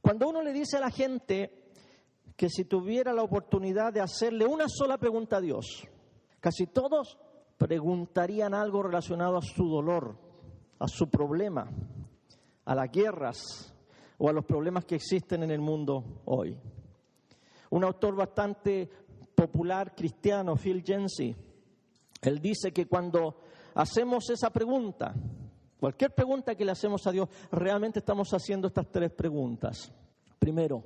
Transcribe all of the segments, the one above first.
Cuando uno le dice a la gente que si tuviera la oportunidad de hacerle una sola pregunta a Dios, casi todos preguntarían algo relacionado a su dolor, a su problema, a las guerras o a los problemas que existen en el mundo hoy. Un autor bastante popular cristiano, Phil Yancey, él dice que cuando hacemos esa pregunta, cualquier pregunta que le hacemos a Dios, realmente estamos haciendo estas 3 preguntas. Primero,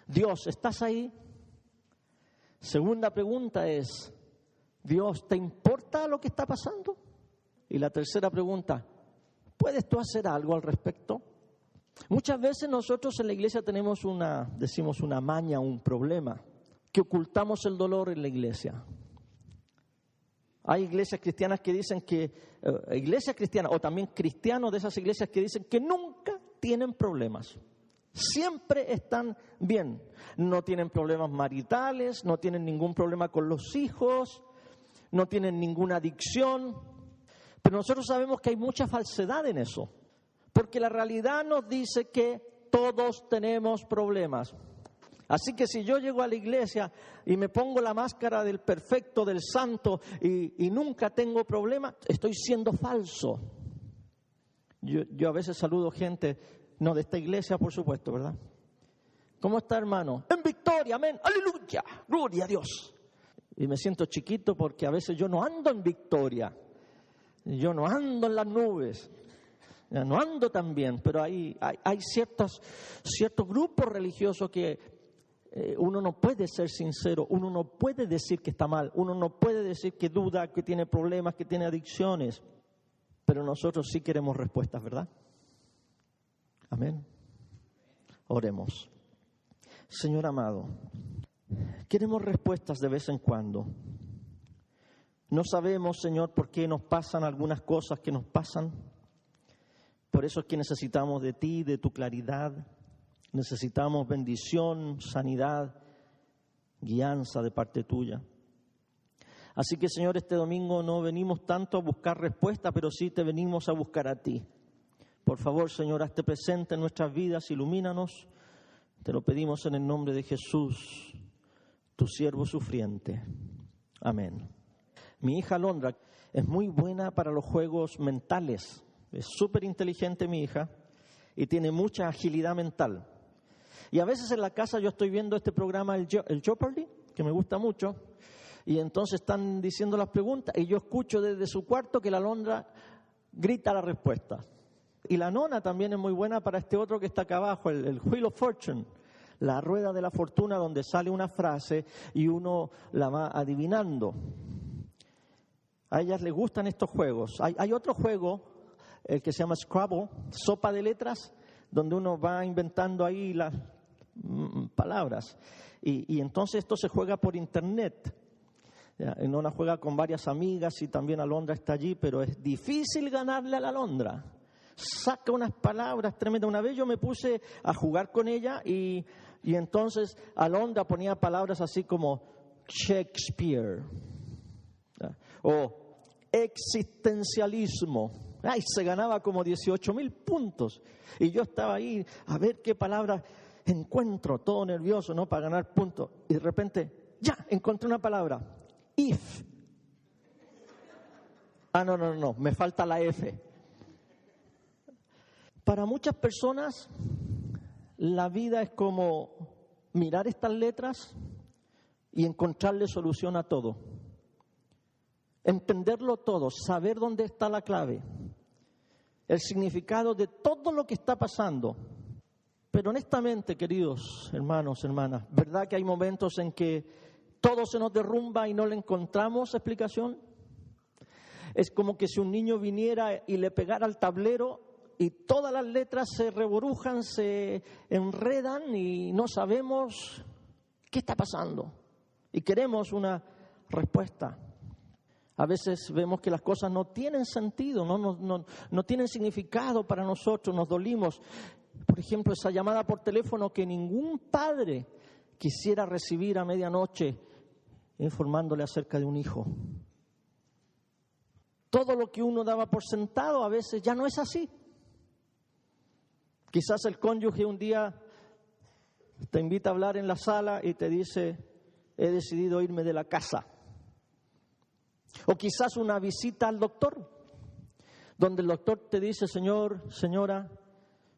Dios, ¿estás ahí? Segunda pregunta es, Dios, ¿te importa lo que está pasando? Y la tercera pregunta, ¿puedes tú hacer algo al respecto? Muchas veces nosotros en la iglesia tenemos decimos una maña, un problema, que ocultamos el dolor en la iglesia. Hay iglesias cristianas que dicen que, iglesias cristianas o también cristianos de esas iglesias que dicen que nunca tienen problemas. Siempre están bien. No tienen problemas maritales, no tienen ningún problema con los hijos, no tienen ninguna adicción. Pero nosotros sabemos que hay mucha falsedad en eso. Porque la realidad nos dice que todos tenemos problemas. Así que si yo llego a la iglesia y me pongo la máscara del perfecto, del santo y nunca tengo problema, estoy siendo falso. Yo a veces saludo gente, no de esta iglesia por supuesto, ¿verdad? ¿Cómo está, hermano? En victoria, amén, aleluya, gloria a Dios. Y me siento chiquito porque a veces yo no ando en victoria, yo no ando en las nubes. No ando tan bien, pero hay ciertos grupos religiosos que uno no puede ser sincero, uno no puede decir que está mal, uno no puede decir que duda, que tiene problemas, que tiene adicciones, pero nosotros sí queremos respuestas, ¿verdad? Amén. Oremos. Señor amado, queremos respuestas de vez en cuando. No sabemos, Señor, por qué nos pasan algunas cosas que nos pasan. Por eso es que necesitamos de ti, de tu claridad. Necesitamos bendición, sanidad, guianza de parte tuya. Así que, Señor, este domingo no venimos tanto a buscar respuesta, pero sí te venimos a buscar a ti. Por favor, Señor, hazte presente en nuestras vidas, ilumínanos. Te lo pedimos en el nombre de Jesús, tu siervo sufriente. Amén. Mi hija Alondra es muy buena para los juegos mentales. Es súper inteligente mi hija y tiene mucha agilidad mental. Y a veces en la casa yo estoy viendo este programa, el Jeopardy, que me gusta mucho, y entonces están diciendo las preguntas y yo escucho desde su cuarto que la Alondra grita la respuesta. Y la nona también es muy buena para este otro que está acá abajo, el Wheel of Fortune, la rueda de la fortuna donde sale una frase y uno la va adivinando. A ellas les gustan estos juegos. Hay otro juego, el que se llama Scrabble, sopa de letras, donde uno va inventando ahí las palabras. Y entonces esto se juega por internet. Nona juega con varias amigas y también Alondra está allí, pero es difícil ganarle a la Alondra. Saca unas palabras tremendas. Una vez yo me puse a jugar con ella y entonces Alondra ponía palabras así como Shakespeare o existencialismo. Ay, se ganaba como 18,000 puntos. Y yo estaba ahí a ver qué palabras encuentro, todo nervioso, ¿no? Para ganar puntos. Y de repente, ya, encontré una palabra. If. No, me falta la F. Para muchas personas, la vida es como mirar estas letras y encontrarle solución a todo. Entenderlo todo, saber dónde está la clave, el significado de todo lo que está pasando. Pero honestamente, queridos hermanos, hermanas, ¿verdad que hay momentos en que todo se nos derrumba y no le encontramos explicación? Es como que si un niño viniera y le pegara al tablero y todas las letras se reborujan, se enredan y no sabemos qué está pasando. Y queremos una respuesta. A veces vemos que las cosas no tienen sentido, no tienen significado para nosotros, nos dolimos. Por ejemplo, esa llamada por teléfono que ningún padre quisiera recibir a medianoche informándole acerca de un hijo. Todo lo que uno daba por sentado a veces ya no es así. Quizás el cónyuge un día te invita a hablar en la sala y te dice, he decidido irme de la casa. O quizás una visita al doctor, donde el doctor te dice, señor, señora,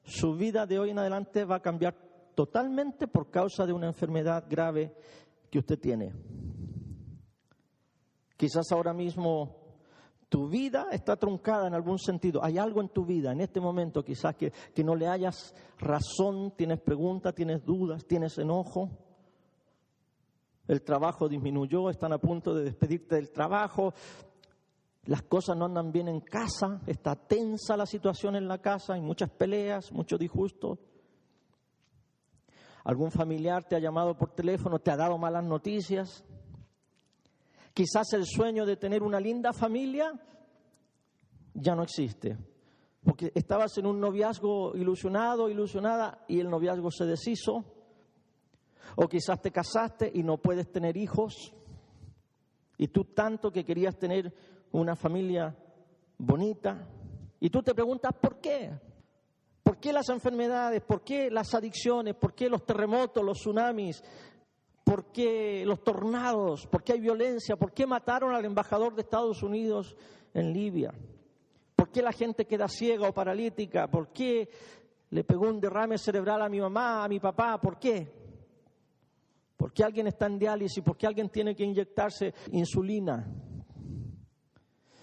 su vida de hoy en adelante va a cambiar totalmente por causa de una enfermedad grave que usted tiene. Quizás ahora mismo tu vida está truncada en algún sentido. Hay algo en tu vida en este momento quizás que no le hayas razón, tienes preguntas, tienes dudas, tienes enojo. El trabajo disminuyó, están a punto de despedirte del trabajo. Las cosas no andan bien en casa, está tensa la situación en la casa, hay muchas peleas, muchos disgustos. Algún familiar te ha llamado por teléfono, te ha dado malas noticias. Quizás el sueño de tener una linda familia ya no existe, porque estabas en un noviazgo ilusionado, ilusionada, y el noviazgo se deshizo. O quizás te casaste y no puedes tener hijos, y tú tanto que querías tener una familia bonita, y tú te preguntas ¿por qué? ¿Por qué las enfermedades? ¿Por qué las adicciones? ¿Por qué los terremotos, los tsunamis? ¿Por qué los tornados? ¿Por qué hay violencia? ¿Por qué mataron al embajador de Estados Unidos en Libia? ¿Por qué la gente queda ciega o paralítica? ¿Por qué le pegó un derrame cerebral a mi mamá, a mi papá? ¿Por qué? ¿Por qué alguien está en diálisis? ¿Por qué alguien tiene que inyectarse insulina?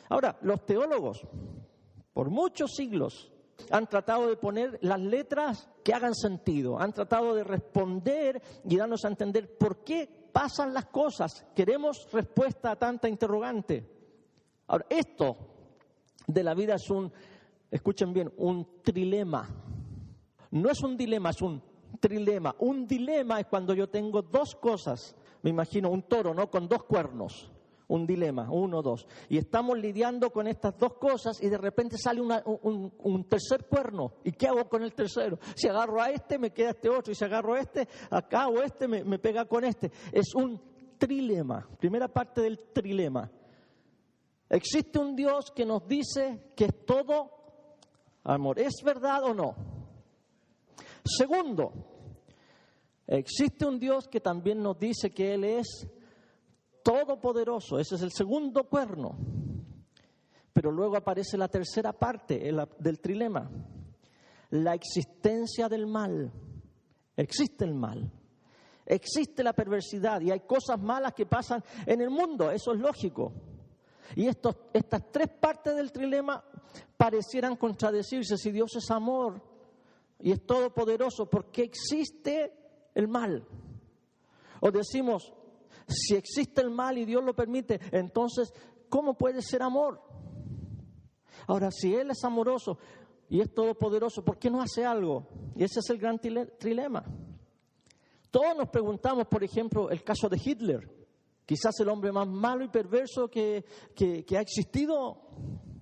Ahora, los teólogos, por muchos siglos, han tratado de poner las letras que hagan sentido, han tratado de responder y darnos a entender por qué pasan las cosas. Queremos respuesta a tanta interrogante. Ahora, esto de la vida es escuchen bien, un trilema. No es un dilema, es un trilema. Un dilema es cuando yo tengo dos cosas. Me imagino un toro, ¿no? Con dos cuernos. Un dilema, 1, 2. Y estamos lidiando con estas dos cosas y de repente sale un tercer cuerno. ¿Y qué hago con el tercero? Si agarro a este, me queda este otro. Y si agarro a este, acá o este, me pega con este. Es un trilema. Primera parte del trilema. Existe un Dios que nos dice que es todo amor. ¿Es verdad o no? Segundo, existe un Dios que también nos dice que Él es todopoderoso. Ese es el segundo cuerno. Pero luego aparece la tercera parte del trilema. La existencia del mal. Existe el mal. Existe la perversidad y hay cosas malas que pasan en el mundo. Eso es lógico. Y estas tres partes del trilema parecieran contradecirse. Si Dios es amor y es todopoderoso, ¿por qué existe el mal? O decimos, si existe el mal y Dios lo permite, entonces, ¿cómo puede ser amor? Ahora, si Él es amoroso y es todopoderoso, ¿por qué no hace algo? Y ese es el gran trilema. Todos nos preguntamos, por ejemplo, el caso de Hitler, quizás el hombre más malo y perverso que ha existido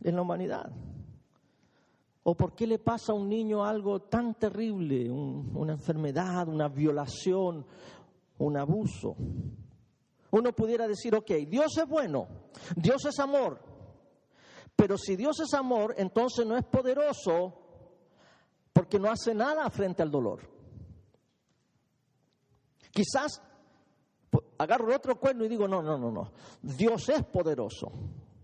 en la humanidad. ¿O por qué le pasa a un niño algo tan terrible, una enfermedad, una violación, un abuso? Uno pudiera decir, ok, Dios es bueno, Dios es amor, pero si Dios es amor, entonces no es poderoso porque no hace nada frente al dolor. Quizás agarro el otro cuerno y digo, no, Dios es poderoso,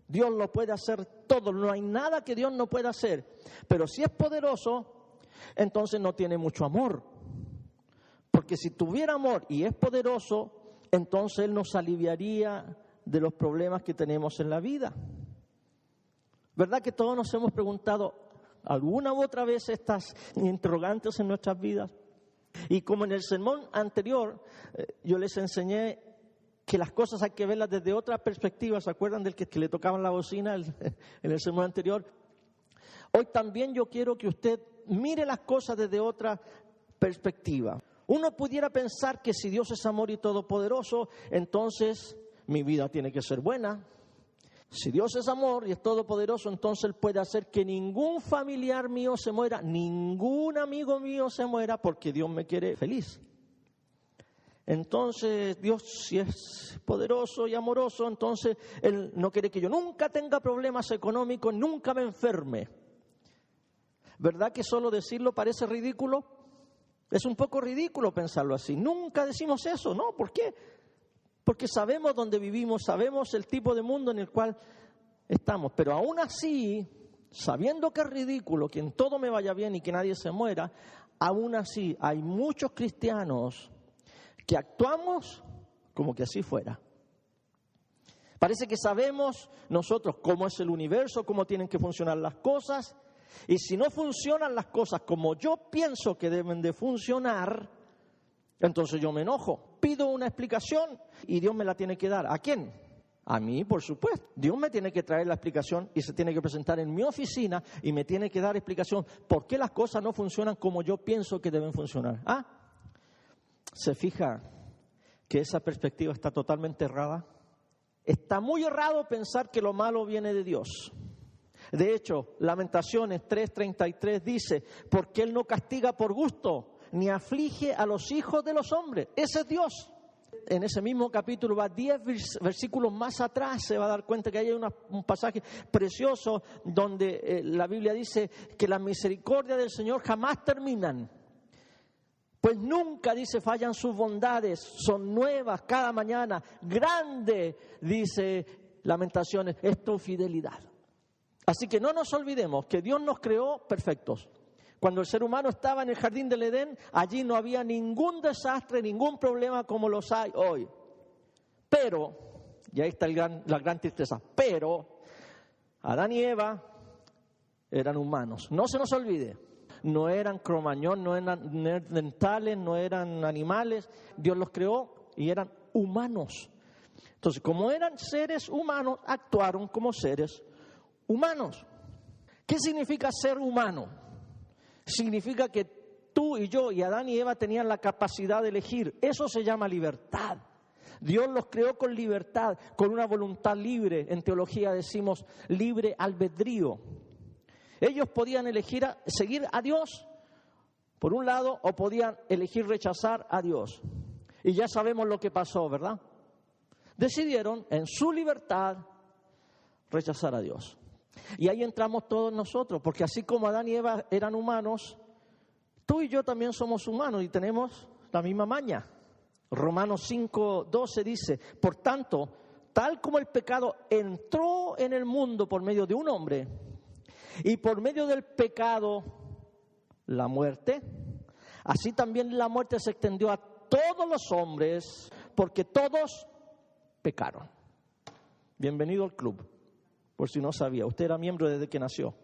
Dios lo puede hacer todo, no hay nada que Dios no pueda hacer, pero si es poderoso, entonces no tiene mucho amor, porque si tuviera amor y es poderoso, entonces Él nos aliviaría de los problemas que tenemos en la vida. ¿Verdad que todos nos hemos preguntado alguna u otra vez estas interrogantes en nuestras vidas? Y como en el sermón anterior, yo les enseñé que las cosas hay que verlas desde otra perspectiva. ¿Se acuerdan del que le tocaban la bocina en el sermón anterior? Hoy también yo quiero que usted mire las cosas desde otra perspectiva. Uno pudiera pensar que si Dios es amor y todopoderoso, entonces mi vida tiene que ser buena. Si Dios es amor y es todopoderoso, entonces Él puede hacer que ningún familiar mío se muera, ningún amigo mío se muera, porque Dios me quiere feliz. Entonces Dios, si es poderoso y amoroso, entonces Él no quiere que yo nunca tenga problemas económicos, nunca me enferme. ¿Verdad que solo decirlo parece ridículo? Es un poco ridículo pensarlo así. Nunca decimos eso, ¿no? ¿Por qué? Porque sabemos dónde vivimos, sabemos el tipo de mundo en el cual estamos. Pero aún así, sabiendo que es ridículo, que en todo me vaya bien y que nadie se muera, aún así hay muchos cristianos que actuamos como que así fuera. Parece que sabemos nosotros cómo es el universo, cómo tienen que funcionar las cosas, y si no funcionan las cosas como yo pienso que deben de funcionar, entonces yo me enojo, pido una explicación y Dios me la tiene que dar. ¿A quién? A mí, por supuesto. Dios me tiene que traer la explicación y se tiene que presentar en mi oficina y me tiene que dar explicación por qué las cosas no funcionan como yo pienso que deben funcionar. ¿Se fija que esa perspectiva está totalmente errada? Está muy errado pensar que lo malo viene de Dios. De hecho, Lamentaciones 3:33 dice, porque Él no castiga por gusto, ni aflige a los hijos de los hombres. Ese es Dios. En ese mismo capítulo, va 10 versículos más atrás, se va a dar cuenta que hay un pasaje precioso donde la Biblia dice que las misericordias del Señor jamás terminan. Pues nunca, dice, fallan sus bondades, son nuevas cada mañana. Grande, dice Lamentaciones, es tu fidelidad. Así que no nos olvidemos que Dios nos creó perfectos. Cuando el ser humano estaba en el jardín del Edén, allí no había ningún desastre, ningún problema como los hay hoy. Pero, y ahí está la gran tristeza, pero Adán y Eva eran humanos. No se nos olvide. No eran cromañón, no eran neandertales, no eran animales. Dios los creó y eran humanos. Entonces, como eran seres humanos, actuaron como seres humanos. ¿Qué significa ser humano? Significa que tú y yo y Adán y Eva tenían la capacidad de elegir. Eso se llama libertad. Dios los creó con libertad, con una voluntad libre. En teología decimos libre albedrío. Ellos podían elegir seguir a Dios, por un lado, o podían elegir rechazar a Dios. Y ya sabemos lo que pasó, ¿verdad? Decidieron, en su libertad, rechazar a Dios. Y ahí entramos todos nosotros, porque así como Adán y Eva eran humanos, tú y yo también somos humanos y tenemos la misma maña. Romanos 5:12 dice, por tanto, tal como el pecado entró en el mundo por medio de un hombre, y por medio del pecado la muerte, así también la muerte se extendió a todos los hombres, porque todos pecaron. Bienvenido al club, por si no sabía, usted era miembro desde que nació.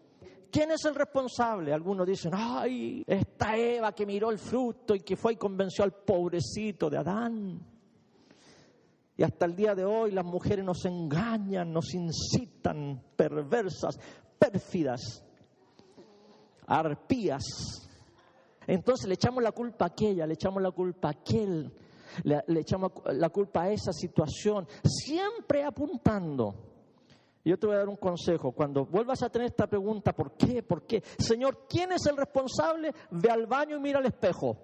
¿Quién es el responsable? Algunos dicen, ay, esta Eva que miró el fruto y que fue y convenció al pobrecito de Adán. Y hasta el día de hoy las mujeres nos engañan, nos incitan, perversas, pérfidas, arpías. Entonces le echamos la culpa a aquella, le echamos la culpa a aquel, le echamos la culpa a esa situación, siempre apuntando. Yo te voy a dar un consejo, cuando vuelvas a tener esta pregunta, ¿por qué? ¿Por qué? Señor, ¿quién es el responsable? Ve al baño y mira al espejo.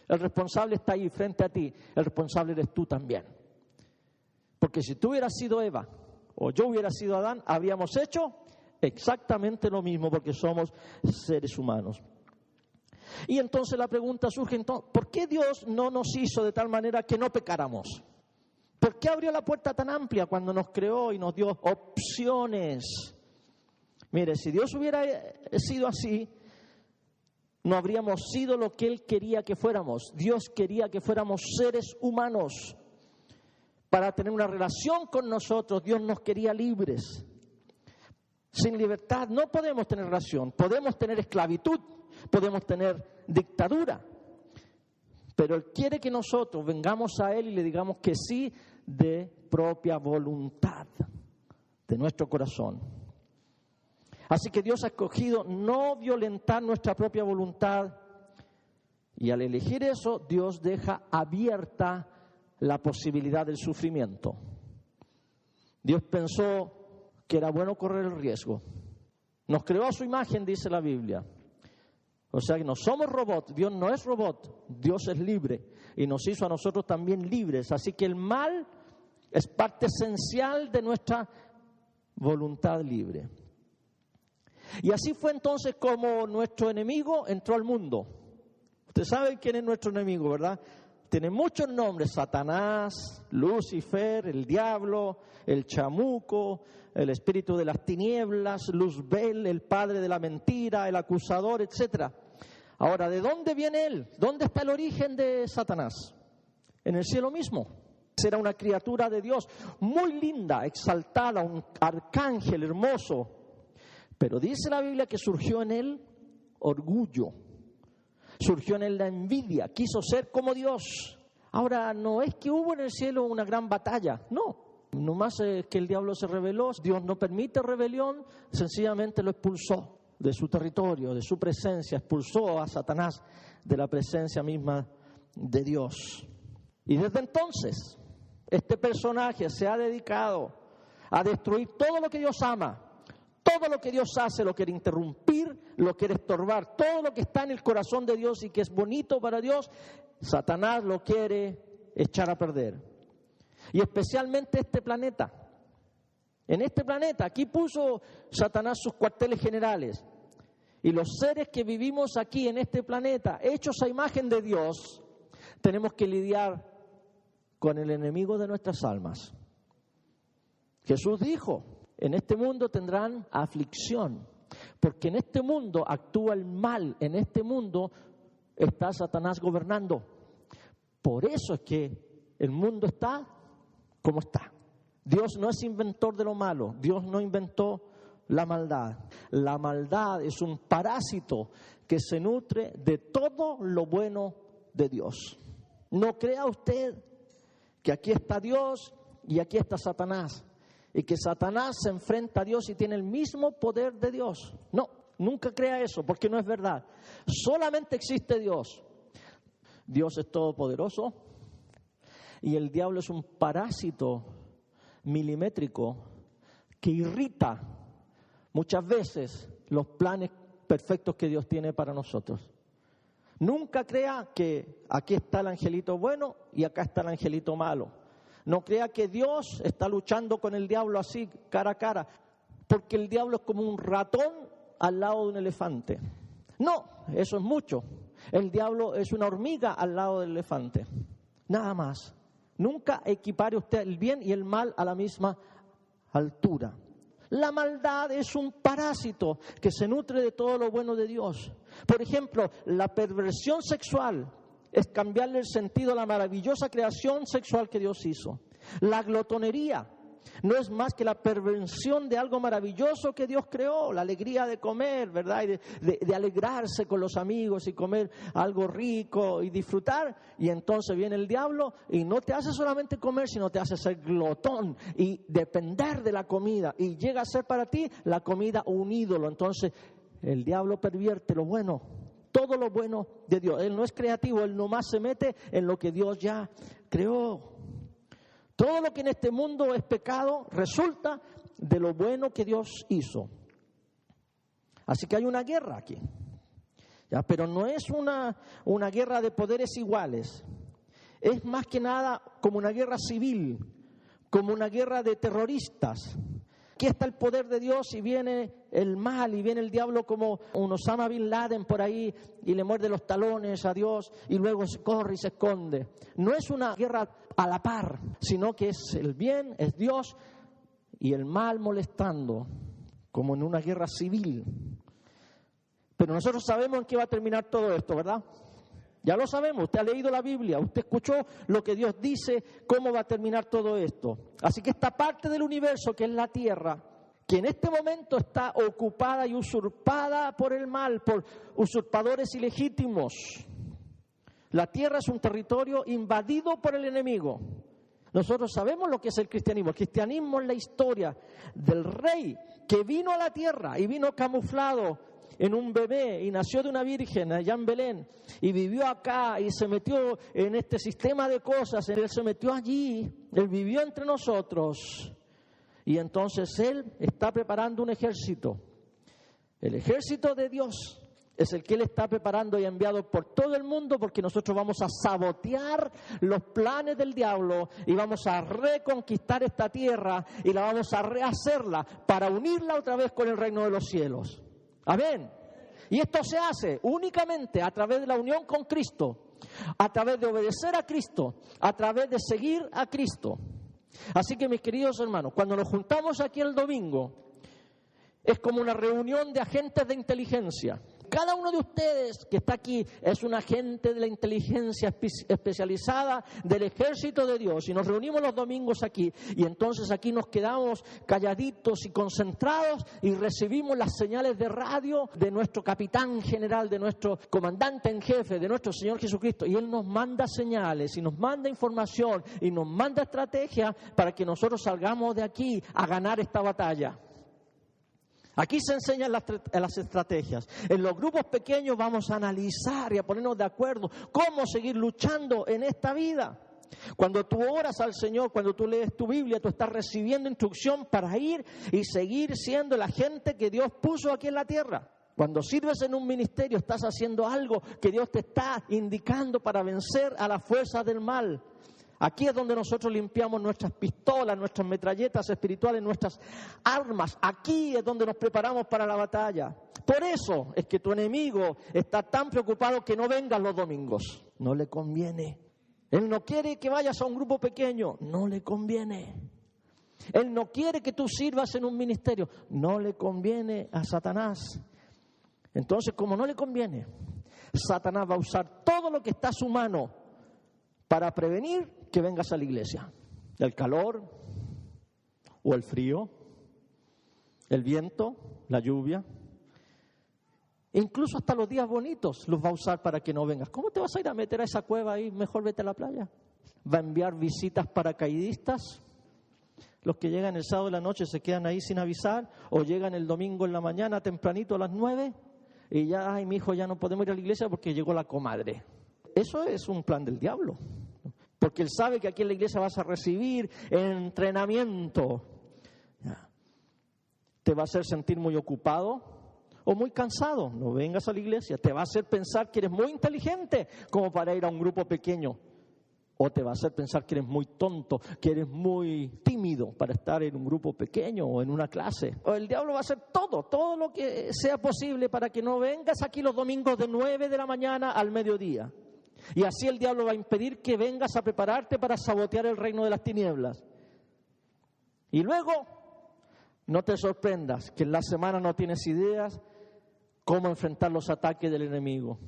El responsable está ahí frente a ti, el responsable eres tú también. Porque si tú hubieras sido Eva o yo hubiera sido Adán, habríamos hecho exactamente lo mismo, porque somos seres humanos. Y entonces la pregunta surge, ¿por qué Dios no nos hizo de tal manera que no pecáramos? ¿Por qué abrió la puerta tan amplia cuando nos creó y nos dio opciones? Mire, si Dios hubiera sido así, no habríamos sido lo que Él quería que fuéramos. Dios quería que fuéramos seres humanos. Para tener una relación con nosotros, Dios nos quería libres. Sin libertad no podemos tener relación. Podemos tener esclavitud, podemos tener dictadura. Pero Él quiere que nosotros vengamos a Él y le digamos que sí de propia voluntad, de nuestro corazón. Así que Dios ha escogido no violentar nuestra propia voluntad. Y al elegir eso, Dios deja abierta la posibilidad del sufrimiento. Dios pensó que era bueno correr el riesgo. Nos creó a su imagen, dice la Biblia. O sea que no somos robots, Dios no es robot, Dios es libre y nos hizo a nosotros también libres. Así que el mal es parte esencial de nuestra voluntad libre. Y así fue entonces como nuestro enemigo entró al mundo. Usted sabe quién es nuestro enemigo, ¿verdad? Tiene muchos nombres: Satanás, Lucifer, el diablo, el chamuco, el espíritu de las tinieblas, Luzbel, el padre de la mentira, el acusador, etc. Ahora, ¿de dónde viene él? ¿Dónde está el origen de Satanás? En el cielo mismo. Era una criatura de Dios, muy linda, exaltada, un arcángel hermoso. Pero dice la Biblia que surgió en él orgullo. Surgió en él la envidia, quiso ser como Dios. Ahora, no es que hubo en el cielo una gran batalla, no. Nomás es que el diablo se rebeló, Dios no permite rebelión, sencillamente lo expulsó de su territorio, de su presencia, expulsó a Satanás de la presencia misma de Dios. Y desde entonces, este personaje se ha dedicado a destruir todo lo que Dios ama. Todo lo que Dios hace lo quiere interrumpir, lo quiere estorbar. Todo lo que está en el corazón de Dios y que es bonito para Dios, Satanás lo quiere echar a perder. Y especialmente este planeta. En este planeta, aquí puso Satanás sus cuarteles generales. Y los seres que vivimos aquí en este planeta, hechos a imagen de Dios, tenemos que lidiar con el enemigo de nuestras almas. Jesús dijo: en este mundo tendrán aflicción, porque en este mundo actúa el mal, en este mundo está Satanás gobernando. Por eso es que el mundo está como está. Dios no es inventor de lo malo, Dios no inventó la maldad. La maldad es un parásito que se nutre de todo lo bueno de Dios. No crea usted que aquí está Dios y aquí está Satanás, y que Satanás se enfrenta a Dios y tiene el mismo poder de Dios. No, nunca crea eso, porque no es verdad. Solamente existe Dios. Dios es todopoderoso y el diablo es un parásito milimétrico que irrita muchas veces los planes perfectos que Dios tiene para nosotros. Nunca crea que aquí está el angelito bueno y acá está el angelito malo. No crea que Dios está luchando con el diablo así, cara a cara, porque el diablo es como un ratón al lado de un elefante. No, eso es mucho. El diablo es una hormiga al lado del elefante. Nada más. Nunca equipare usted el bien y el mal a la misma altura. La maldad es un parásito que se nutre de todo lo bueno de Dios. Por ejemplo, la perversión sexual es cambiarle el sentido a la maravillosa creación sexual que Dios hizo. La glotonería no es más que la perversión de algo maravilloso que Dios creó, la alegría de comer, ¿verdad? Y de alegrarse con los amigos y comer algo rico y disfrutar. Y entonces viene el diablo y no te hace solamente comer, sino te hace ser glotón y depender de la comida. Y llega a ser para ti la comida un ídolo. Entonces el diablo pervierte lo bueno, todo lo bueno de Dios. Él no es creativo, él nomás se mete en lo que Dios ya creó. Todo lo que en este mundo es pecado resulta de lo bueno que Dios hizo. Así que hay una guerra aquí. ¿Ya? Pero no es una guerra de poderes iguales. Es más que nada como una guerra civil, como una guerra de terroristas. Aquí está el poder de Dios y viene el mal y viene el diablo como un Osama Bin Laden por ahí y le muerde los talones a Dios y luego se corre y se esconde. No es una guerra a la par, sino que es el bien, es Dios y el mal molestando, como en una guerra civil. Pero nosotros sabemos en qué va a terminar todo esto, ¿verdad? Ya lo sabemos, usted ha leído la Biblia, usted escuchó lo que Dios dice, cómo va a terminar todo esto. Así que esta parte del universo que es la Tierra, que en este momento está ocupada y usurpada por el mal, por usurpadores ilegítimos. La Tierra es un territorio invadido por el enemigo. Nosotros sabemos lo que es el cristianismo. El cristianismo es la historia del rey que vino a la Tierra y vino camuflado en un bebé y nació de una virgen allá en Belén y vivió acá y se metió en este sistema de cosas. Él se metió allí, él vivió entre nosotros y entonces él está preparando un ejército. El ejército de Dios es el que él está preparando y enviado por todo el mundo, porque nosotros vamos a sabotear los planes del diablo y vamos a reconquistar esta tierra y la vamos a rehacerla para unirla otra vez con el reino de los cielos. Amén. Y esto se hace únicamente a través de la unión con Cristo, a través de obedecer a Cristo, a través de seguir a Cristo. Así que, mis queridos hermanos, cuando nos juntamos aquí el domingo, es como una reunión de agentes de inteligencia. Cada uno de ustedes que está aquí es un agente de la inteligencia especializada del ejército de Dios. Y nos reunimos los domingos aquí. Y entonces aquí nos quedamos calladitos y concentrados y recibimos las señales de radio de nuestro capitán general, de nuestro comandante en jefe, de nuestro Señor Jesucristo. Y Él nos manda señales y nos manda información y nos manda estrategia para que nosotros salgamos de aquí a ganar esta batalla. Aquí se enseñan las estrategias. En los grupos pequeños vamos a analizar y a ponernos de acuerdo cómo seguir luchando en esta vida. Cuando tú oras al Señor, cuando tú lees tu Biblia, tú estás recibiendo instrucción para ir y seguir siendo la gente que Dios puso aquí en la tierra. Cuando sirves en un ministerio, estás haciendo algo que Dios te está indicando para vencer a la fuerza del mal. Aquí es donde nosotros limpiamos nuestras pistolas, nuestras metralletas espirituales, nuestras armas. Aquí es donde nos preparamos para la batalla. Por eso es que tu enemigo está tan preocupado que no vengas los domingos. No le conviene. Él no quiere que vayas a un grupo pequeño. No le conviene. Él no quiere que tú sirvas en un ministerio. No le conviene a Satanás. Entonces, como no le conviene, Satanás va a usar todo lo que está a su mano para prevenir que vengas a la iglesia. El calor o el frío, el viento, la lluvia, incluso hasta los días bonitos los va a usar para que no vengas. ¿Cómo te vas a ir a meter a esa cueva ahí? Mejor vete a la playa. Va a enviar visitas paracaidistas. Los que llegan el sábado de la noche se quedan ahí sin avisar, o llegan el domingo en la mañana tempranito a las 9 y ya, ay, mi hijo, ya no podemos ir a la iglesia porque llegó la comadre. Eso es un plan del diablo, porque él sabe que aquí en la iglesia vas a recibir entrenamiento. Te va a hacer sentir muy ocupado o muy cansado. No vengas a la iglesia. Te va a hacer pensar que eres muy inteligente como para ir a un grupo pequeño. O te va a hacer pensar que eres muy tonto, que eres muy tímido para estar en un grupo pequeño o en una clase. O el diablo va a hacer todo lo que sea posible para que no vengas aquí los domingos de 9 de la mañana al mediodía. Y así el diablo va a impedir que vengas a prepararte para sabotear el reino de las tinieblas. Y luego, no te sorprendas que en la semana no tienes ideas cómo enfrentar los ataques del enemigo.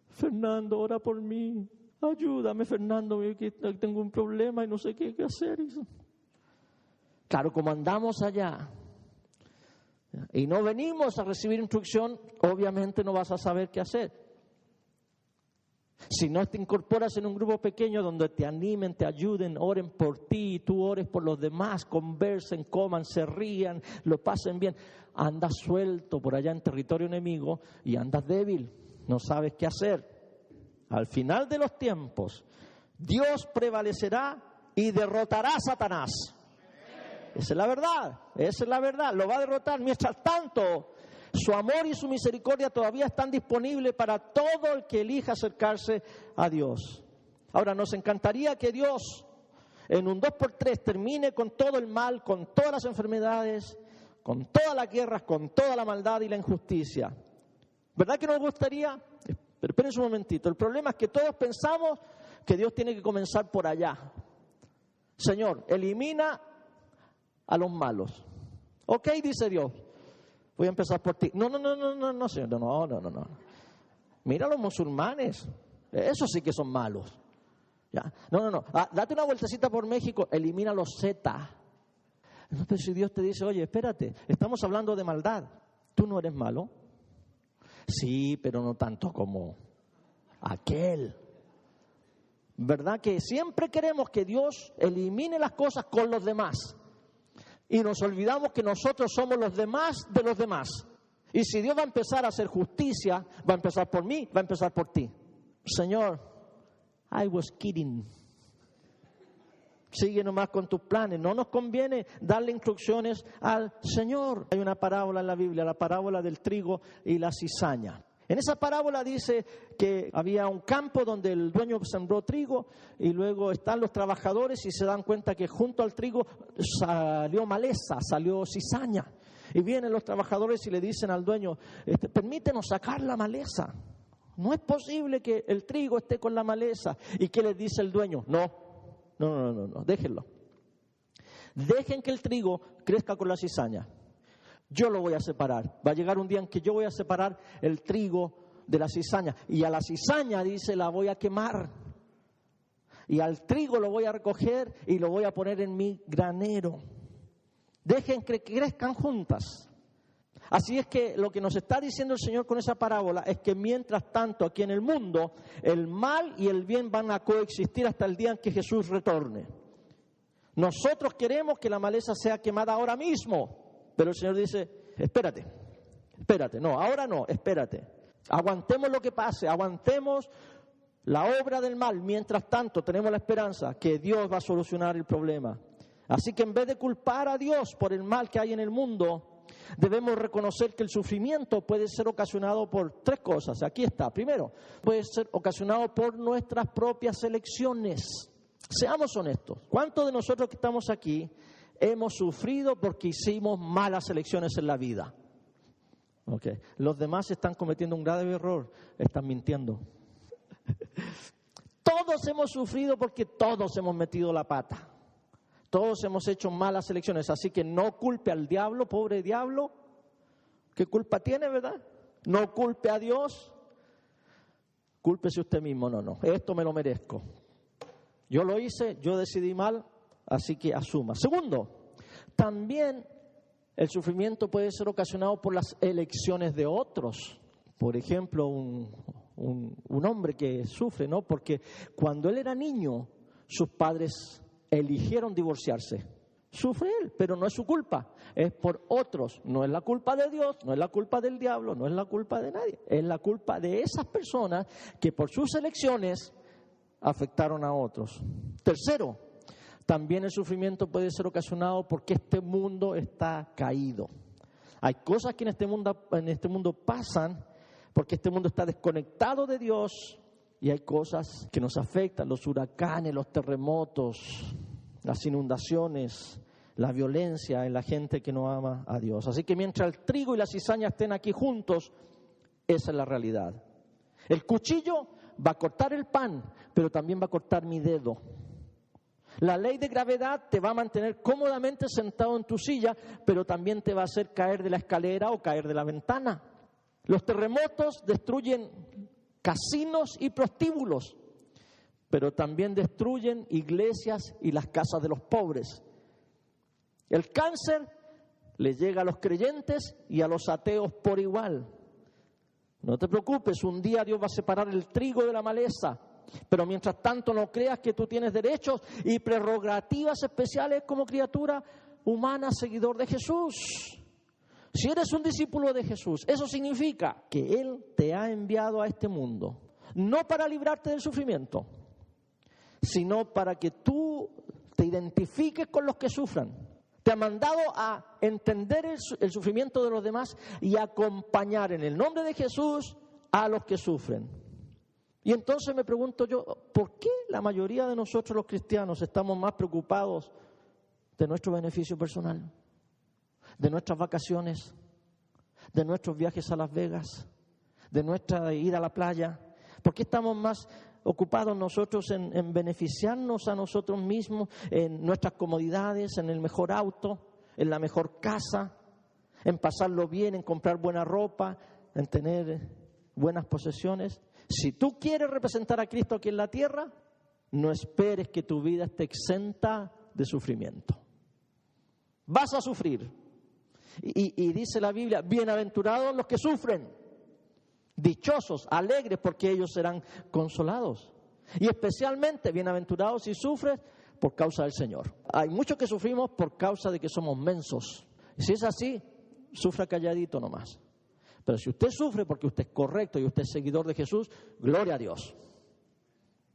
Fernando, ora por mí. Ayúdame, Fernando, que tengo un problema y no sé qué hacer. Claro, como andamos allá y no venimos a recibir instrucción, obviamente no vas a saber qué hacer. Si no te incorporas en un grupo pequeño donde te animen, te ayuden, oren por ti, y tú ores por los demás, conversen, coman, se rían, lo pasen bien, andas suelto por allá en territorio enemigo y andas débil, no sabes qué hacer. Al final de los tiempos, Dios prevalecerá y derrotará a Satanás. Esa es la verdad, lo va a derrotar. Mientras tanto, su amor y su misericordia todavía están disponibles para todo el que elija acercarse a Dios. Ahora, nos encantaría que Dios en un 2x3 termine con todo el mal, con todas las enfermedades, con todas las guerras, con toda la maldad y la injusticia. ¿Verdad que nos gustaría? Pero espérense un momentito. El problema es que todos pensamos que Dios tiene que comenzar por allá. Señor, elimina a los malos. Ok, dice Dios. Voy a empezar por ti. No, Señor, no. Mira a los musulmanes. Esos sí que son malos. ¿Ya? No. Date una vueltecita por México. Elimina a los Z. No, pero si Dios te dice, oye, espérate, estamos hablando de maldad. ¿Tú no eres malo? Sí, pero no tanto como aquel. ¿Verdad que siempre queremos que Dios elimine las cosas con los demás? Y nos olvidamos que nosotros somos los demás de los demás. Y si Dios va a empezar a hacer justicia, va a empezar por mí, va a empezar por ti. Señor, I was kidding. Sigue nomás con tus planes. No nos conviene darle instrucciones al Señor. Hay una parábola en la Biblia, la parábola del trigo y la cizaña. En esa parábola dice que había un campo donde el dueño sembró trigo y luego están los trabajadores y se dan cuenta que junto al trigo salió maleza, salió cizaña. Y vienen los trabajadores y le dicen al dueño, permítenos sacar la maleza. No es posible que el trigo esté con la maleza. ¿Y qué les dice el dueño? No, déjenlo. Dejen que el trigo crezca con la cizaña. Yo lo voy a separar. Va a llegar un día en que yo voy a separar el trigo de la cizaña. Y a la cizaña, dice, la voy a quemar. Y al trigo lo voy a recoger y lo voy a poner en mi granero. Dejen que crezcan juntas. Así es que lo que nos está diciendo el Señor con esa parábola es que mientras tanto aquí en el mundo, el mal y el bien van a coexistir hasta el día en que Jesús retorne. Nosotros queremos que la maleza sea quemada ahora mismo, pero el Señor dice, espérate, no, ahora no, espérate. Aguantemos lo que pase, aguantemos la obra del mal. Mientras tanto, tenemos la esperanza que Dios va a solucionar el problema. Así que en vez de culpar a Dios por el mal que hay en el mundo, debemos reconocer que el sufrimiento puede ser ocasionado por tres cosas. Aquí está. Primero, puede ser ocasionado por nuestras propias elecciones. Seamos honestos. ¿Cuántos de nosotros que estamos aquí hemos sufrido porque hicimos malas elecciones en la vida? Okay. Los demás están cometiendo un grave error. Están mintiendo. Todos hemos sufrido porque todos hemos metido la pata. Todos hemos hecho malas elecciones. Así que no culpe al diablo, pobre diablo. ¿Qué culpa tiene, verdad? No culpe a Dios. Cúlpese usted mismo. No. Esto me lo merezco. Yo lo hice, yo decidí mal, así que asuma. Segundo, también el sufrimiento puede ser ocasionado por las elecciones de otros. Por ejemplo, un hombre que sufre, ¿no? Porque cuando él era niño, sus padres eligieron divorciarse. Sufre él, pero no es su culpa, es por otros. No es la culpa de Dios, no es la culpa del diablo, no es la culpa de nadie. Es la culpa de esas personas que por sus elecciones afectaron a otros. Tercero, también el sufrimiento puede ser ocasionado porque este mundo está caído. Hay cosas que en este mundo pasan porque este mundo está desconectado de Dios y hay cosas que nos afectan, los huracanes, los terremotos, las inundaciones, la violencia en la gente que no ama a Dios. Así que mientras el trigo y la cizaña estén aquí juntos, esa es la realidad. El cuchillo va a cortar el pan, pero también va a cortar mi dedo. La ley de gravedad te va a mantener cómodamente sentado en tu silla, pero también te va a hacer caer de la escalera o caer de la ventana. Los terremotos destruyen casinos y prostíbulos, pero también destruyen iglesias y las casas de los pobres. El cáncer le llega a los creyentes y a los ateos por igual. No te preocupes, un día Dios va a separar el trigo de la maleza, pero mientras tanto no creas que tú tienes derechos y prerrogativas especiales como criatura humana, seguidor de Jesús. Si eres un discípulo de Jesús, eso significa que Él te ha enviado a este mundo, no para librarte del sufrimiento, sino para que tú te identifiques con los que sufran. Te ha mandado a entender el sufrimiento de los demás y acompañar en el nombre de Jesús a los que sufren. Y entonces me pregunto yo, ¿por qué la mayoría de nosotros los cristianos estamos más preocupados de nuestro beneficio personal, de nuestras vacaciones, de nuestros viajes a Las Vegas, de nuestra ida a la playa? ¿Por qué estamos más ocupados nosotros en beneficiarnos a nosotros mismos, en nuestras comodidades, en el mejor auto, en la mejor casa, en pasarlo bien, en comprar buena ropa, en tener buenas posesiones? Si tú quieres representar a Cristo aquí en la tierra, no esperes que tu vida esté exenta de sufrimiento. Vas a sufrir. Y dice la Biblia, bienaventurados los que sufren, dichosos, alegres, porque ellos serán consolados. Y especialmente bienaventurados si sufres por causa del Señor. Hay muchos que sufrimos por causa de que somos mensos. Y si es así, sufra calladito nomás. Pero si usted sufre porque usted es correcto y usted es seguidor de Jesús, gloria a Dios.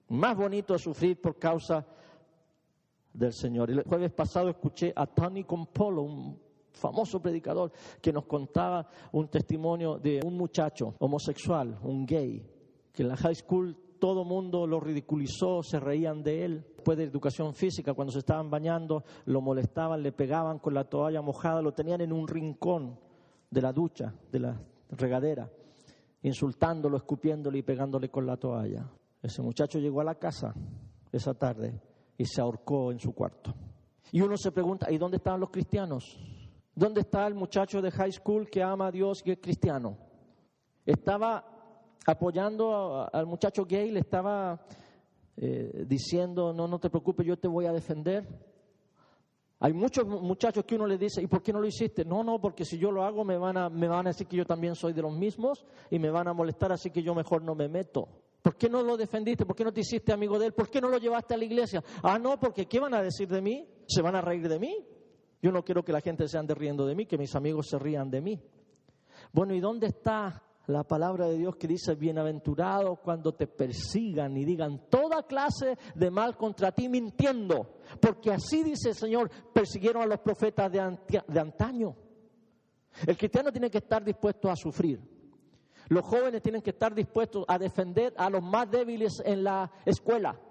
Más bonito es sufrir por causa del Señor. El jueves pasado escuché a Tony Campolo, un famoso predicador, que nos contaba un testimonio de un muchacho homosexual, un gay, que en la high school todo mundo lo ridiculizó, se reían de él. Después de educación física, cuando se estaban bañando, lo molestaban, le pegaban con la toalla mojada, lo tenían en un rincón de la ducha, de la regadera, insultándolo, escupiéndole y pegándole con la toalla. Ese muchacho llegó a la casa esa tarde y se ahorcó en su cuarto. Y uno se pregunta, ¿y dónde estaban los cristianos? ¿Dónde está el muchacho de high school que ama a Dios y es cristiano? Estaba apoyando al muchacho gay, le estaba diciendo, no te preocupes, yo te voy a defender. Hay muchos muchachos que uno le dice, ¿y por qué no lo hiciste? No, porque si yo lo hago me van a decir que yo también soy de los mismos y me van a molestar, así que yo mejor no me meto. ¿Por qué no lo defendiste? ¿Por qué no te hiciste amigo de él? ¿Por qué no lo llevaste a la iglesia? No, porque ¿qué van a decir de mí? ¿Se van a reír de mí? Yo no quiero que la gente se ande riendo de mí, que mis amigos se rían de mí. Bueno, ¿y dónde está la palabra de Dios que dice, bienaventurado cuando te persigan y digan toda clase de mal contra ti mintiendo? Porque así dice el Señor, persiguieron a los profetas de antaño. El cristiano tiene que estar dispuesto a sufrir. Los jóvenes tienen que estar dispuestos a defender a los más débiles en la escuela.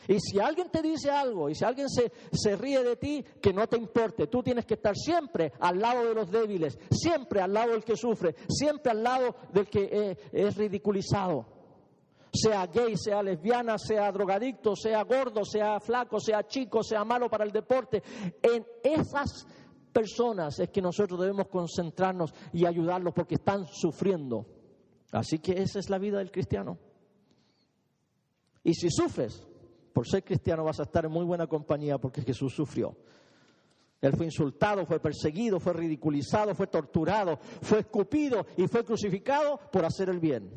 Y si alguien te dice algo, y si alguien se ríe de ti, que no te importe. Tú tienes que estar siempre al lado de los débiles, siempre al lado del que sufre, siempre al lado del que es ridiculizado. Sea gay, sea lesbiana, sea drogadicto, sea gordo, sea flaco, sea chico, sea malo para el deporte. En esas personas es que nosotros debemos concentrarnos y ayudarlos porque están sufriendo. Así que esa es la vida del cristiano. Y si sufres por ser cristiano, vas a estar en muy buena compañía porque Jesús sufrió. Él fue insultado, fue perseguido, fue ridiculizado, fue torturado, fue escupido y fue crucificado por hacer el bien.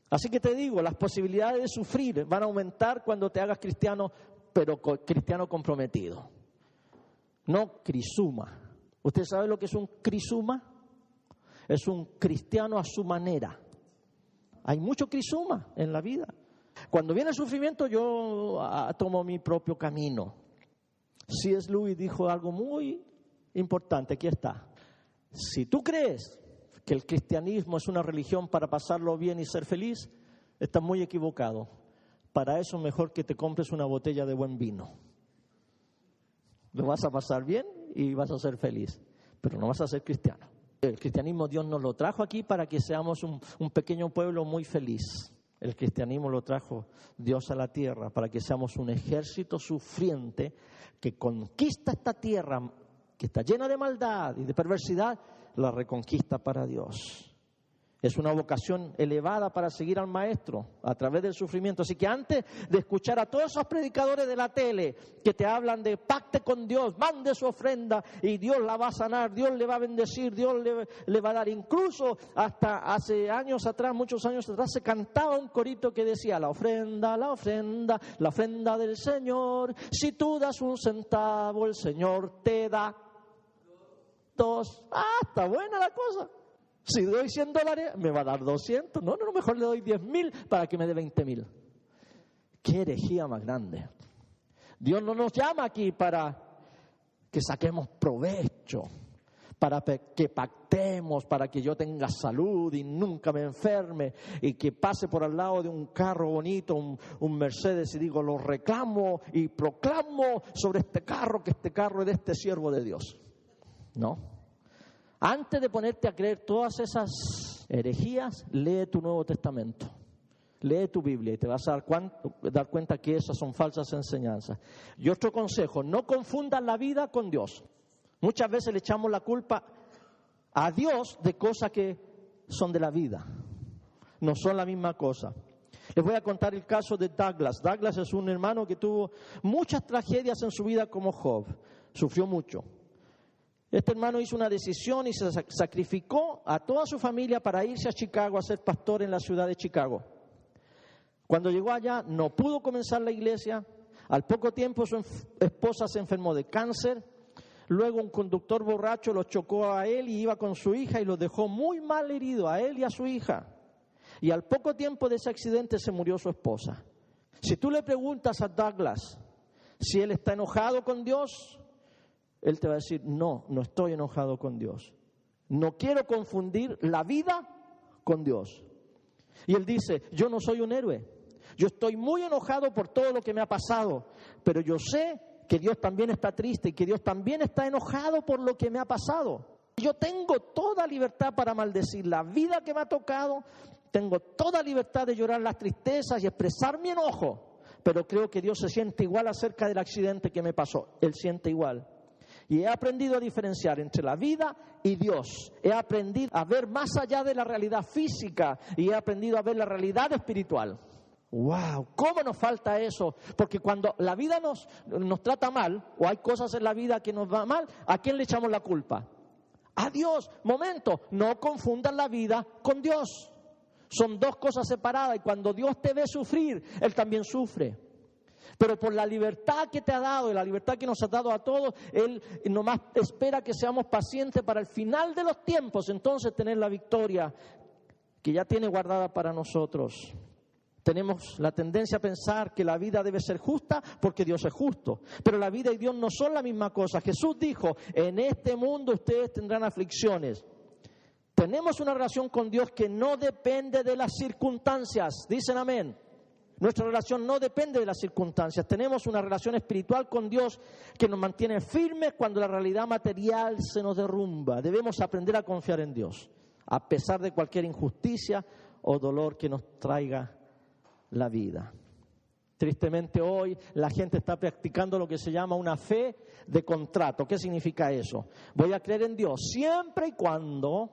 Así que te digo, las posibilidades de sufrir van a aumentar cuando te hagas cristiano, pero cristiano comprometido. No crisuma. ¿Usted sabe lo que es un crisuma? Es un cristiano a su manera. Hay mucho crisuma en la vida. Cuando viene el sufrimiento, yo tomo mi propio camino. C.S. Lewis dijo algo muy importante, aquí está. Si tú crees que el cristianismo es una religión para pasarlo bien y ser feliz, estás muy equivocado. Para eso mejor que te compres una botella de buen vino. Lo vas a pasar bien y vas a ser feliz, pero no vas a ser cristiano. El cristianismo Dios nos lo trajo aquí para que seamos un pequeño pueblo muy feliz. El cristianismo lo trajo Dios a la tierra para que seamos un ejército sufriente que conquista esta tierra que está llena de maldad y de perversidad, la reconquista para Dios. Es una vocación elevada para seguir al Maestro a través del sufrimiento. Así que antes de escuchar a todos esos predicadores de la tele que te hablan de pacte con Dios, mande su ofrenda y Dios la va a sanar, Dios le va a bendecir, Dios le va a dar. Incluso hasta hace años atrás, muchos años atrás, se cantaba un corito que decía la ofrenda, la ofrenda, la ofrenda del Señor. Si tú das un centavo, el Señor te da dos. Está buena la cosa. Si doy $100, me va a dar 200. No, mejor le doy 10,000 para que me dé 20,000. Qué herejía más grande. Dios no nos llama aquí para que saquemos provecho, para que pactemos, para que yo tenga salud y nunca me enferme y que pase por al lado de un carro bonito, un Mercedes y digo, lo reclamo y proclamo sobre este carro que este carro es de este siervo de Dios. No. Antes de ponerte a creer todas esas herejías, lee tu Nuevo Testamento. Lee tu Biblia y te vas a dar cuenta que esas son falsas enseñanzas. Y otro consejo, no confundas la vida con Dios. Muchas veces le echamos la culpa a Dios de cosas que son de la vida. No son la misma cosa. Les voy a contar el caso de Douglas. Douglas es un hermano que tuvo muchas tragedias en su vida como Job. Sufrió mucho. Este hermano hizo una decisión y se sacrificó a toda su familia para irse a Chicago a ser pastor en la ciudad de Chicago. Cuando llegó allá no pudo comenzar la iglesia. Al poco tiempo su esposa se enfermó de cáncer. Luego un conductor borracho lo chocó a él y iba con su hija y lo dejó muy mal herido a él y a su hija. Y al poco tiempo de ese accidente se murió su esposa. Si tú le preguntas a Douglas si él está enojado con Dios, él te va a decir, no estoy enojado con Dios. No quiero confundir la vida con Dios. Y él dice, yo no soy un héroe. Yo estoy muy enojado por todo lo que me ha pasado, pero yo sé que Dios también está triste y que Dios también está enojado por lo que me ha pasado. Yo tengo toda libertad para maldecir la vida que me ha tocado, tengo toda libertad de llorar las tristezas y expresar mi enojo, pero creo que Dios se siente igual acerca del accidente que me pasó. Él siente igual. Y he aprendido a diferenciar entre la vida y Dios. He aprendido a ver más allá de la realidad física y he aprendido a ver la realidad espiritual. ¡Wow! ¿Cómo nos falta eso? Porque cuando la vida nos trata mal, o hay cosas en la vida que nos va mal, ¿a quién le echamos la culpa? A Dios. Momento, no confundan la vida con Dios. Son dos cosas separadas y cuando Dios te ve sufrir, Él también sufre. Pero por la libertad que te ha dado y la libertad que nos ha dado a todos, Él nomás espera que seamos pacientes para el final de los tiempos, entonces tener la victoria que ya tiene guardada para nosotros. Tenemos la tendencia a pensar que la vida debe ser justa porque Dios es justo. Pero la vida y Dios no son la misma cosa. Jesús dijo, en este mundo ustedes tendrán aflicciones. Tenemos una relación con Dios que no depende de las circunstancias. Dicen amén. Nuestra relación no depende de las circunstancias. Tenemos una relación espiritual con Dios que nos mantiene firmes cuando la realidad material se nos derrumba. Debemos aprender a confiar en Dios, a pesar de cualquier injusticia o dolor que nos traiga la vida. Tristemente hoy la gente está practicando lo que se llama una fe de contrato. ¿Qué significa eso? Voy a creer en Dios siempre y cuando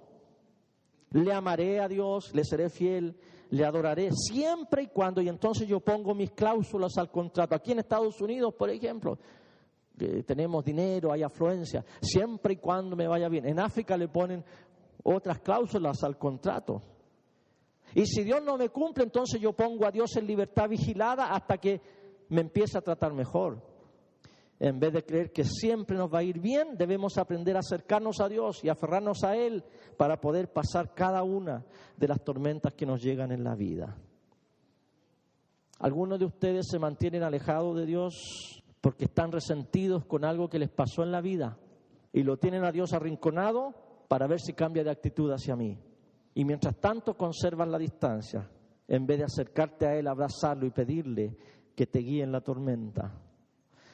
le amaré a Dios, le seré fiel, le adoraré siempre y cuando, y entonces yo pongo mis cláusulas al contrato. Aquí en Estados Unidos, por ejemplo, tenemos dinero, hay afluencia, siempre y cuando me vaya bien. En África le ponen otras cláusulas al contrato. Y si Dios no me cumple, entonces yo pongo a Dios en libertad vigilada hasta que me empiece a tratar mejor. En vez de creer que siempre nos va a ir bien, debemos aprender a acercarnos a Dios y aferrarnos a Él para poder pasar cada una de las tormentas que nos llegan en la vida. Algunos de ustedes se mantienen alejados de Dios porque están resentidos con algo que les pasó en la vida y lo tienen a Dios arrinconado para ver si cambia de actitud hacia mí. Y mientras tanto conservan la distancia, en vez de acercarte a Él, abrazarlo y pedirle que te guíe en la tormenta.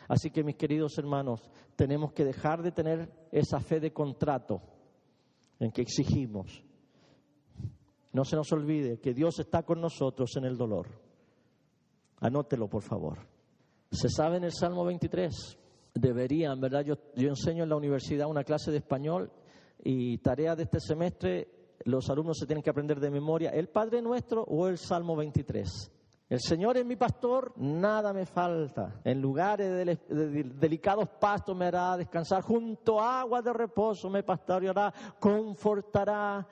Así que mis queridos hermanos, tenemos que dejar de tener esa fe de contrato en que exigimos. No se nos olvide que Dios está con nosotros en el dolor. Anótelo, por favor. Se sabe en el Salmo 23. Deberían, ¿verdad? Yo enseño en la universidad una clase de español y tarea de este semestre. Los alumnos se tienen que aprender de memoria el Padre Nuestro o el Salmo 23. El Señor es mi pastor, nada me falta. En lugares de delicados pastos me hará descansar. Junto a aguas de reposo me pastoreará, confortará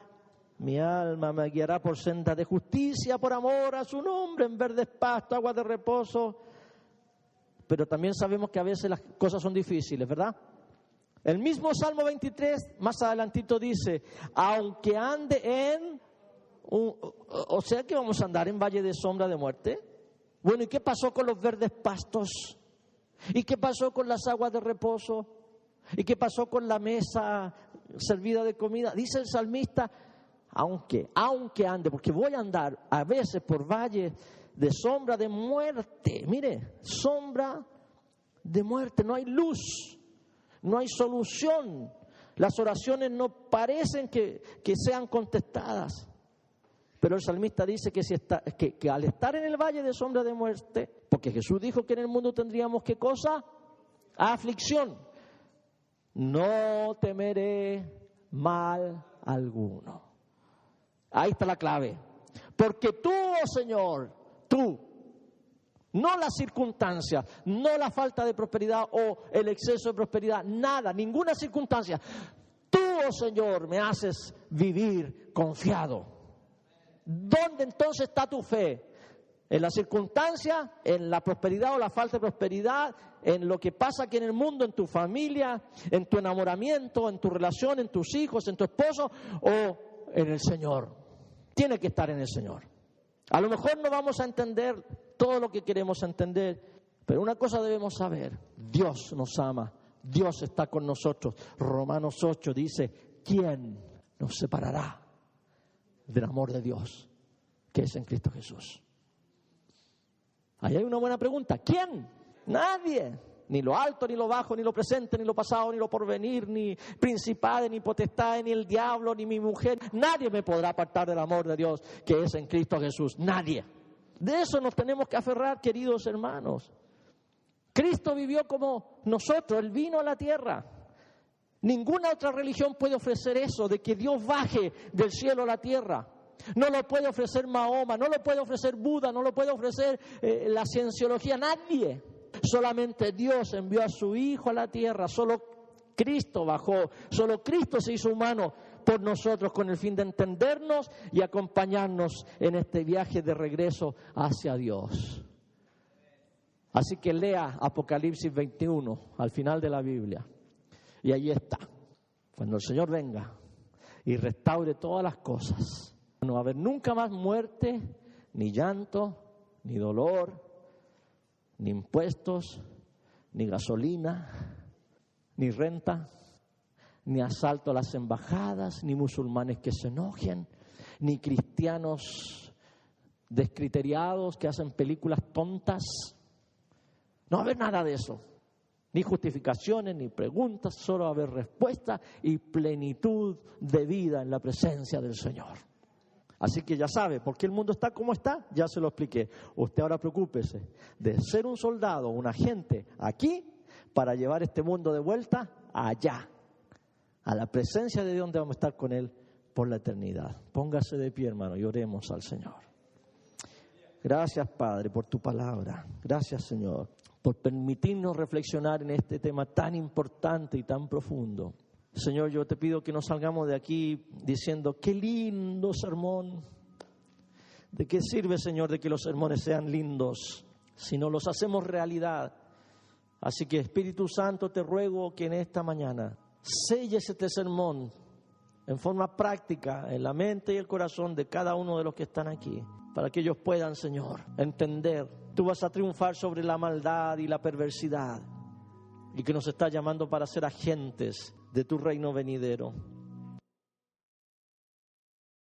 mi alma, me guiará por sendas de justicia, por amor a su nombre, en verdes pastos, aguas de reposo. Pero también sabemos que a veces las cosas son difíciles, ¿verdad? El mismo Salmo 23, más adelantito dice, aunque ande en... O sea que vamos a andar en valle de sombra de muerte. Bueno, ¿y qué pasó con los verdes pastos? ¿Y qué pasó con las aguas de reposo? ¿Y qué pasó con la mesa servida de comida? Dice el salmista, aunque ande, porque voy a andar a veces por valle de sombra de muerte. Mire, sombra de muerte, no hay luz. No hay solución. Las oraciones no parecen que sean contestadas. Pero el salmista dice que al estar en el valle de sombra de muerte, porque Jesús dijo que en el mundo tendríamos ¿qué cosa? Aflicción. No temeré mal alguno. Ahí está la clave. Porque tú, oh Señor, tú, no las circunstancias, no la falta de prosperidad o el exceso de prosperidad, nada, ninguna circunstancia. Tú, oh Señor, me haces vivir confiado. ¿Dónde entonces está tu fe? ¿En la circunstancia, en la prosperidad o la falta de prosperidad, en lo que pasa aquí en el mundo, en tu familia, en tu enamoramiento, en tu relación, en tus hijos, en tu esposo o en el Señor? Tiene que estar en el Señor. A lo mejor no vamos a entender todo lo que queremos entender, pero una cosa debemos saber, Dios nos ama, Dios está con nosotros. Romanos 8 dice, ¿quién nos separará del amor de Dios que es en Cristo Jesús? Ahí hay una buena pregunta. ¿Quién? Nadie. Ni lo alto, ni lo bajo, ni lo presente, ni lo pasado, ni lo porvenir, ni principades, ni potestades, ni el diablo, ni mi mujer. Nadie me podrá apartar del amor de Dios que es en Cristo Jesús. Nadie. De eso nos tenemos que aferrar, queridos hermanos. Cristo vivió como nosotros. Él vino a la tierra. Ninguna otra religión puede ofrecer eso, de que Dios baje del cielo a la tierra. No lo puede ofrecer Mahoma, no lo puede ofrecer Buda, no lo puede ofrecer la cienciología, nadie. Solamente Dios envió a su Hijo a la tierra, solo Cristo bajó, solo Cristo se hizo humano por nosotros con el fin de entendernos y acompañarnos en este viaje de regreso hacia Dios. Así que lea Apocalipsis 21 al final de la Biblia y allí está. Cuando el Señor venga y restaure todas las cosas, no va a haber nunca más muerte, ni llanto, ni dolor, ni impuestos, ni gasolina, ni renta, ni asalto a las embajadas, ni musulmanes que se enojen, ni cristianos descriteriados que hacen películas tontas. No va a haber nada de eso. Ni justificaciones, ni preguntas, solo va a haber respuesta y plenitud de vida en la presencia del Señor. Así que ya sabe, ¿por qué el mundo está como está? Ya se lo expliqué. Usted ahora preocúpese de ser un soldado, un agente aquí para llevar este mundo de vuelta allá, a la presencia de Dios donde vamos a estar con Él por la eternidad. Póngase de pie, hermano, y oremos al Señor. Gracias, Padre, por tu palabra. Gracias, Señor, por permitirnos reflexionar en este tema tan importante y tan profundo. Señor, yo te pido que no salgamos de aquí diciendo, qué lindo sermón. ¿De qué sirve, Señor, de que los sermones sean lindos si no los hacemos realidad? Así que, Espíritu Santo, te ruego que en esta mañana selles este sermón en forma práctica en la mente y el corazón de cada uno de los que están aquí, para que ellos puedan, Señor, entender. Tú vas a triunfar sobre la maldad y la perversidad y que nos está llamando para ser agentes de tu reino venidero.